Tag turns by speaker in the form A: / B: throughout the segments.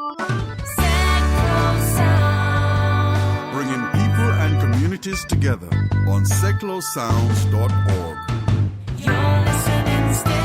A: Bringing people and communities together on seclosounds.org.
B: Your listening station.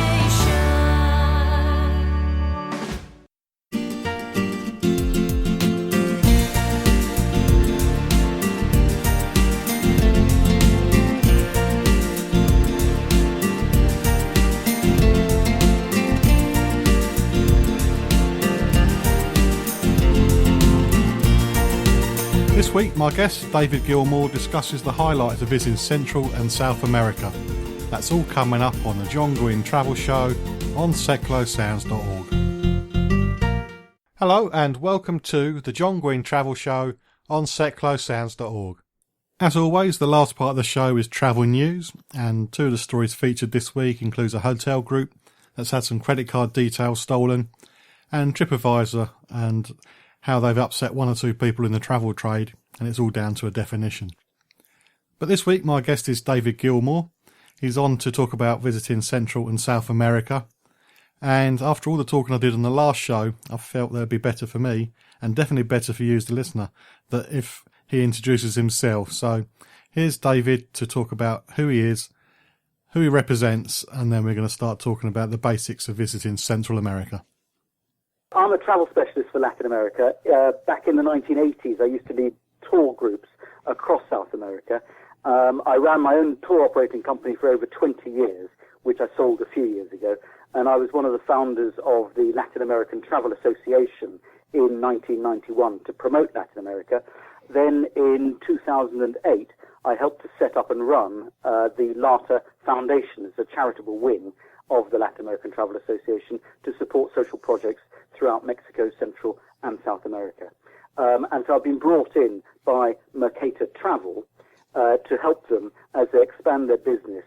C: This week, my guest, David Gilmour, discusses the highlights of visiting Central and South America. That's all coming up on the John Guinn Travel Show on seclosounds.org. Hello and welcome to the John Guinn Travel Show on seclosounds.org. As always, the last part of the show is travel news, and two of the stories featured this week includes a hotel group that's had some credit card details stolen, and TripAdvisor and how they've upset one or two people in the travel trade, and it's all down to a definition. But this week my guest is David Gilmour. He's on to talk about visiting Central and South America, and after all the talking I did on the last show, I felt that it'd be better for me, and definitely better for you as the listener, that if he introduces himself. So here's David to talk about who he is, who he represents, and then we're going to start talking about the basics of visiting Central America.
D: I'm a travel specialist for Latin America. Back in the 1980s, I used to lead tour groups across South America. I ran my own tour operating company for over 20 years, which I sold a few years ago. And I was one of the founders of the Latin American Travel Association in 1991 to promote Latin America. Then in 2008, I helped to set up and run the LATA Foundation as a charitable wing of the Latin American Travel Association to support social projects throughout Mexico, Central and South America. And so I've been brought in by Mercator Travel to help them as they expand their business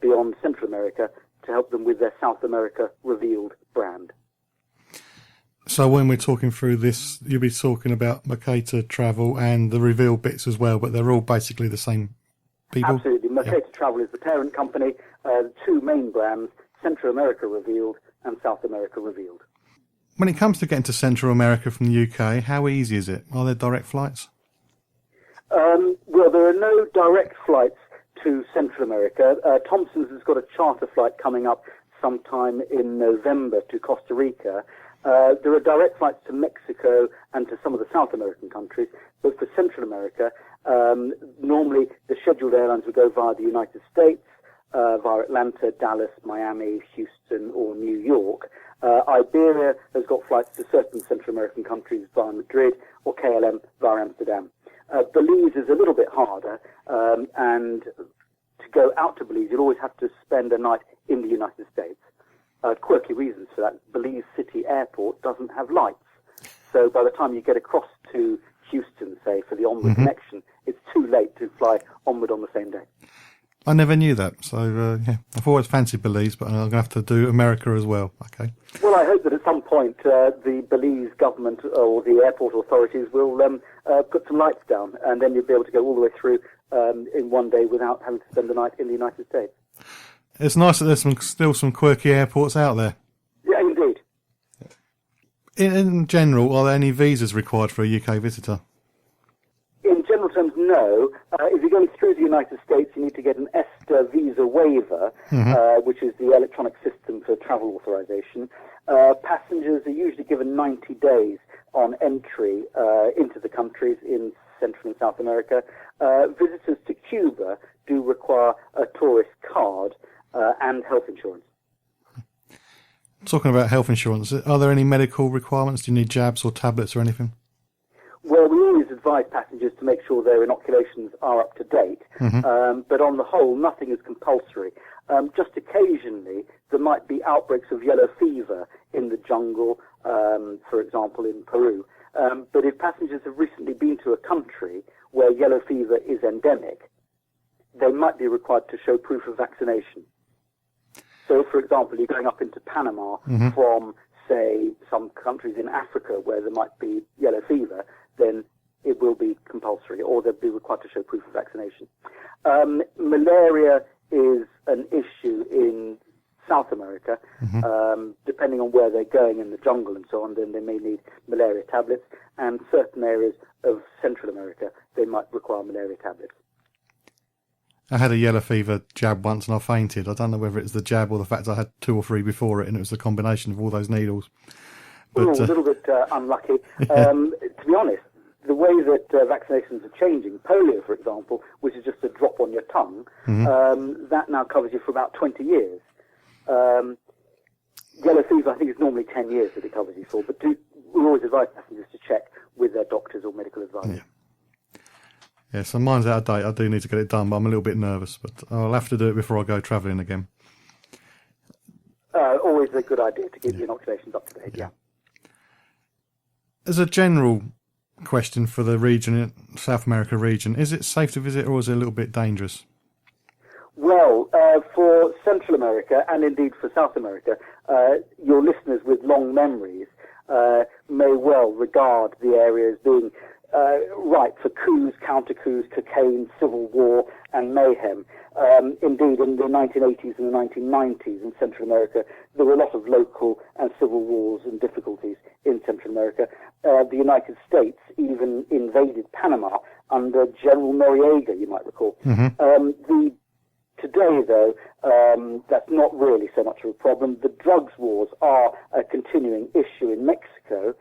D: beyond Central America, to help them with their South America Reviled brand.
C: So when we're talking through this, you'll be talking about Mercator Travel and the Reviled bits as well, but they're all basically the same people?
D: Absolutely. Mercator Travel is the parent company, the two main brands, Central America Reviled and South America Reviled.
C: When it comes to getting to Central America from the UK, how easy is it? Are there direct flights?
D: Well, there are no direct flights to Central America. Thompson's has got a charter flight coming up sometime in November to Costa Rica. There are direct flights to Mexico and to some of the South American countries, but for Central America, normally the scheduled airlines would go via the United States, via Atlanta, Dallas, Miami, Houston, or New York. Iberia has got flights to certain Central American countries via Madrid, or KLM via Amsterdam. Belize is a little bit harder, and to go out to Belize, you'd always have to spend a night in the United States. Quirky reasons for that. Belize City Airport doesn't have lights. So by the time you get across to Houston, say, for the onward connection, it's too late to fly onward on the same day.
C: I never knew that. So, yeah, I've always fancied Belize, but I'm going to have to do America as well. Okay.
D: Well, I hope that at some point the Belize government or the airport authorities will put some lights down, and then you'll be able to go all the way through in one day without having to spend the night in the United States.
C: It's nice that there's still some quirky airports out there.
D: Yeah, indeed.
C: In general, are there any visas required for a UK visitor?
D: In general terms, no. If you're going through the United States, you need to get an ESTA visa waiver, which is the electronic system for travel authorization. Passengers are usually given 90 days on entry into the countries in Central and South America. Visitors to Cuba do require a tourist card and health insurance.
C: Talking about health insurance, are there any medical requirements? Do you need jabs or tablets or anything?
D: Well, we always advise passengers to make sure their inoculations are up to date, but on the whole, nothing is compulsory. Just occasionally, there might be outbreaks of yellow fever in the jungle, for example, in Peru. But if passengers have recently been to a country where yellow fever is endemic, they might be required to show proof of vaccination. So, for example, you're going up into Panama from, say, some countries in Africa where there might be yellow fever, then it will be compulsory, or they'll be required to show proof of vaccination. Malaria is an issue in South America, depending on where they're going in the jungle and so on, then they may need malaria tablets. And certain areas of Central America, they might require malaria tablets.
C: I had a yellow fever jab once and I fainted. I don't know whether it's the jab or the fact I had 2 or 3 before it, and it was the combination of all those needles. But,
D: a little bit unlucky. To be honest, the way that vaccinations are changing, polio, for example, which is just a drop on your tongue, that now covers you for about 20 years. Yellow fever, I think, is normally 10 years that it covers you for, but we always advise passengers to check with their doctors or medical advisors.
C: Yeah, so mine's out of date. I do need to get it done, but I'm a little bit nervous. But I'll have to do it before I go travelling again.
D: Always a good idea to keep your inoculations up to date, yeah.
C: As a general question for the region, South America region, is it safe to visit or is it a little bit dangerous?
D: Well, for Central America and indeed for South America, your listeners with long memories may well regard the area as being ripe for coups, counter-coups, cocaine, civil war and mayhem. Indeed, in the 1980s and the 1990s in Central America, there were a lot of local and civil wars and difficulties in Central America. The United States even invaded Panama under General Noriega, you might recall. Today, though, that's not really so much of a problem. The drugs wars are a continuing issue in Mexico.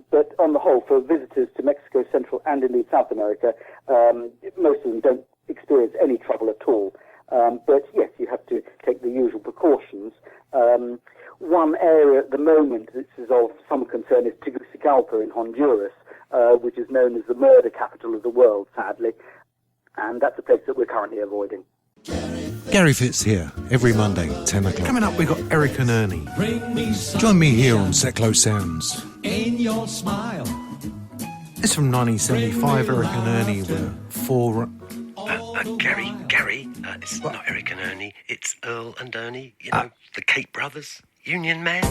D: But on the whole, for visitors to Mexico, Central and indeed South America, most of them don't experience any trouble at all. But yes, you have to take the usual precautions. One area at the moment that is of some concern is Tegucigalpa in Honduras, which is known as the murder capital of the world, sadly. And that's a place that we're currently avoiding.
E: Gary Fitz here, every Monday, 10 o'clock.
F: Coming up, we've got Eric and Ernie.
E: Join me here on Seclo Sounds.
F: In your smile. It's from 1975. Eric and Ernie were four.
G: Gary, it's not Eric and Ernie, it's Earl and Ernie, the Cape Brothers, Union Man.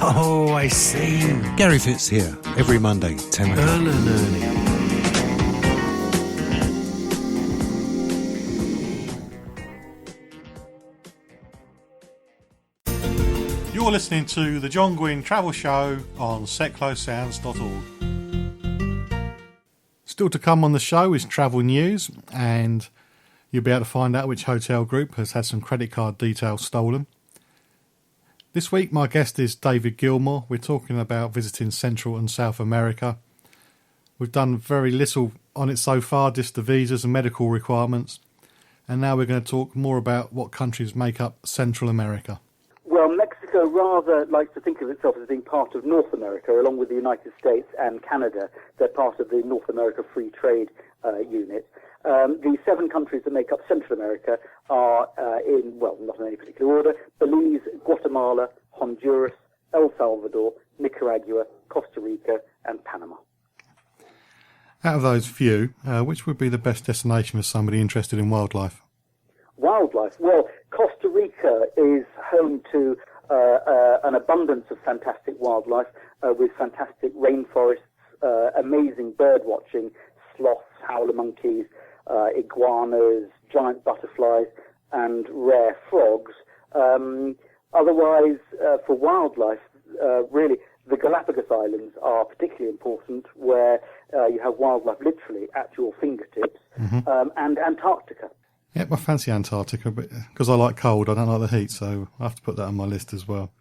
F: Oh, I see.
E: Gary Fitz here, every Monday, 10 o'clock.
F: Earl and Ernie.
C: You're listening to the John Guinn Travel Show on seclosounds.org. Still to come on the show is travel news, and you'll be able to find out which hotel group has had some credit card details stolen. This week my guest is David Gilmour. We're talking about visiting Central and South America. We've done very little on it so far, just the visas and medical requirements. And now we're going to talk more about what countries make up Central America.
D: Well, Mexico rather likes to think of itself as being part of North America, along with the United States and Canada. They're part of the North America Free Trade Unit. The 7 countries that make up Central America are not in any particular order: Belize, Guatemala, Honduras, El Salvador, Nicaragua, Costa Rica, and Panama.
C: Out of those few, which would be the best destination for somebody interested in wildlife?
D: Wildlife. Well, Costa Rica is home to an abundance of fantastic wildlife with fantastic rainforests, amazing bird watching, sloths, howler monkeys, iguanas, giant butterflies, and rare frogs. Otherwise, for wildlife, really, the Galapagos Islands are particularly important, where you have wildlife literally at your fingertips, and Antarctica.
C: Yep, I fancy Antarctica, but because I like cold, I don't like the heat, so I have to put that on my list as well.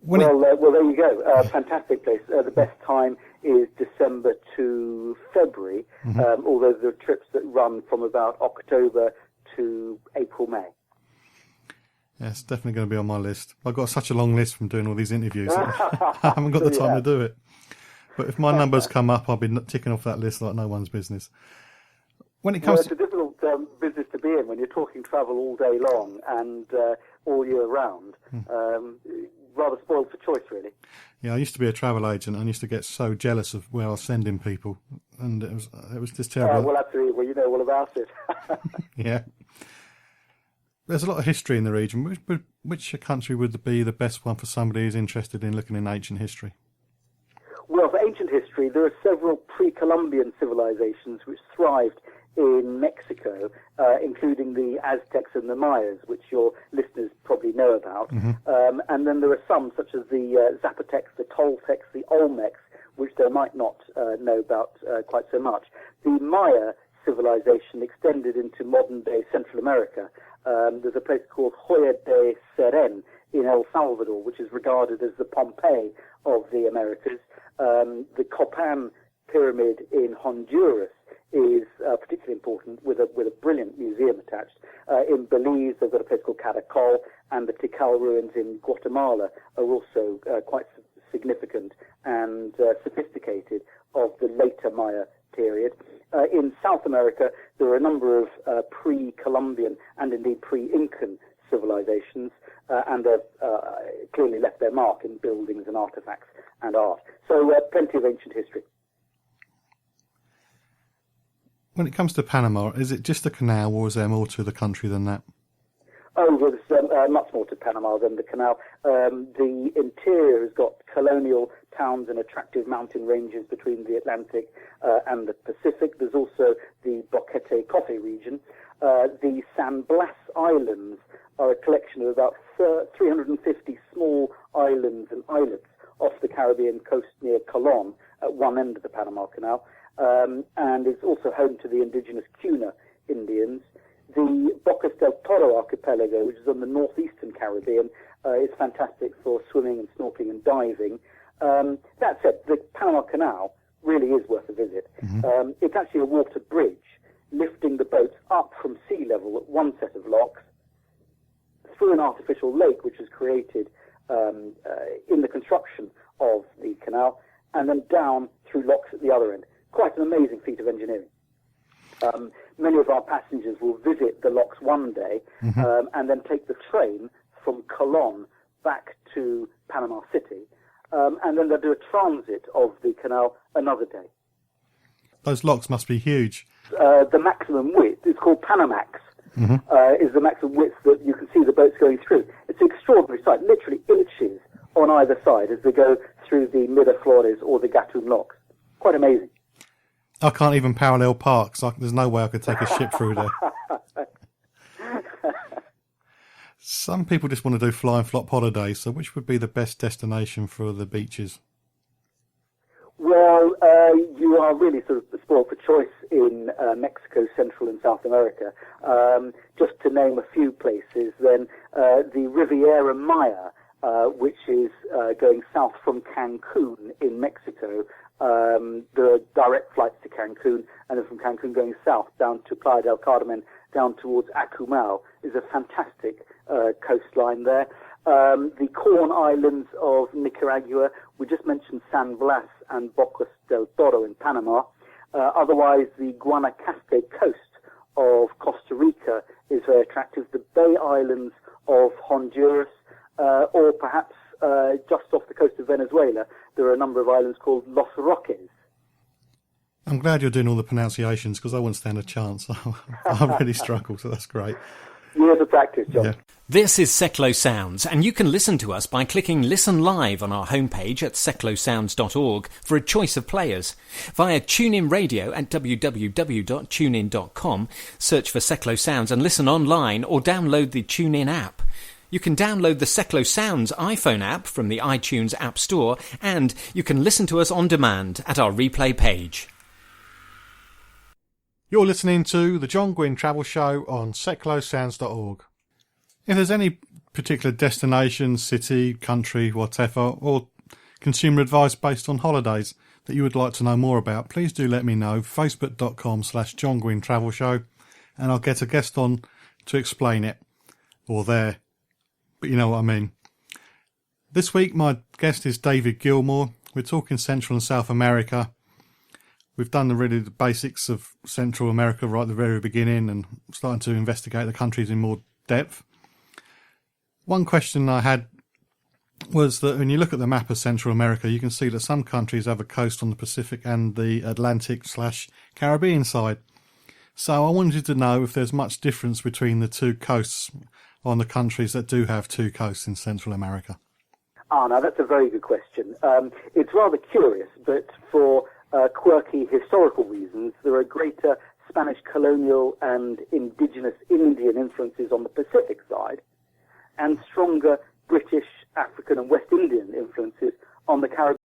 D: Well, there you go. Fantastic place. The best time is December to February, although there are trips that run from about October to April, May.
C: Yeah, it's definitely going to be on my list. I've got such a long list from doing all these interviews. I haven't got the time to do it. But if my numbers come up, I'll be ticking off that list like no one's business. When it comes
D: it's a difficult business to be in when you're talking travel all day long and all year round. Rather spoiled for choice, really.
C: Yeah, I used to be a travel agent. I used to get so jealous of where I was sending people, and it was just terrible.
D: Well, absolutely. Well, you know all about it.
C: Yeah. There's a lot of history in the region. Which country would be the best one for somebody who's interested in looking in ancient history?
D: Well, for ancient history, there are several pre-Columbian civilizations which thrived in Mexico, including the Aztecs and the Mayas, which your listeners probably know about. And then there are some, such as the Zapotecs, the Toltecs, the Olmecs, which they might not know about quite so much. The Maya civilization extended into modern-day Central America. There's a place called Joya de Seren in El Salvador, which is regarded as the Pompeii of the Americas. The Copan Pyramid in Honduras is particularly important, with a brilliant museum attached. In Belize, they've got a place called Caracol, and the Tikal ruins in Guatemala are also quite significant and sophisticated of the later Maya period. In South America, there are a number of pre-Columbian and indeed pre-Incan civilizations, and have clearly left their mark in buildings and artifacts and art. So plenty of ancient history.
C: When it comes to Panama, is it just a canal, or is there more to the country than that?
D: Oh, there's much more to Panama than the canal. The interior has got colonial towns and attractive mountain ranges between the Atlantic and the Pacific. There's also the Boquete coffee region. The San Blas Islands are a collection of about 350 small islands and islets off the Caribbean coast near Colón at one end of the Panama Canal. And it's also home to the indigenous Cuna Indians. The Bocas del Toro archipelago, which is on the northeastern Caribbean, is fantastic for swimming and snorkeling and diving. That said, the Panama Canal really is worth a visit. It's actually a water bridge, lifting the boats up from sea level at one set of locks, through an artificial lake which was created in the construction of the canal, and then down through locks at the other end. Quite an amazing feat of engineering. Many of our passengers will visit the locks one day and then take the train from Colón back to Panama City, and then they'll do a transit of the canal another day.
C: Those locks must be huge.
D: The maximum width is called Panamax, is the maximum width that you can see the boats going through. It's an extraordinary sight, literally inches on either side as they go through the Miraflores or the Gatun locks. Quite amazing.
C: I can't even parallel park, so there's no way I could take a ship through there. Some people just want to do fly and flop holidays, so which would be the best destination for the beaches?
D: Well, you are really sort of spoiled for choice in Mexico, Central and South America. Just to name a few places, then the Riviera Maya, which is going south from Cancun in Mexico. There are direct flights to Cancun, and then from Cancun going south down to Playa del Carmen, down towards Acumal, is a fantastic coastline there. The Corn Islands of Nicaragua, we just mentioned San Blas and Bocas del Toro in Panama. Otherwise, the Guanacaste coast of Costa Rica is very attractive. The Bay Islands of Honduras, or perhaps just off the coast of Venezuela, there are a number of islands called Los Roques.
C: I'm glad you're doing all the pronunciations, because I wouldn't stand a chance. I really struggle, so that's great.
D: Years of practice, John.
C: Yeah.
H: This is Seclo Sounds, and you can listen to us by clicking Listen Live on our homepage at seclosounds.org for a choice of players. Via TuneIn Radio at www.tunein.com, search for Seclo Sounds and listen online, or download the TuneIn app. You can download the Seclo Sounds iPhone app from the iTunes App Store, and you can listen to us on demand at our replay page.
C: You're listening to the John Guinn Travel Show on seclosounds.org. If there's any particular destination, city, country, whatever, or consumer advice based on holidays that you would like to know more about, please do let me know. Facebook.com/John Guinn Travel Show, and I'll get a guest on to explain it. Or there. But you know what I mean. This week my guest is David Gilmour. We're talking Central and South America. We've done the basics of Central America right at the very beginning and starting to investigate the countries in more depth. One question I had was that when you look at the map of Central America, you can see that some countries have a coast on the Pacific and the Atlantic/Caribbean side. So I wanted to know if there's much difference between the two coasts on the countries that do have two coasts in Central America.
D: Now that's a very good question. It's rather curious, but for quirky historical reasons, there are greater Spanish colonial and indigenous Indian influences on the Pacific side, and stronger British, African and West Indian influences on the Caribbean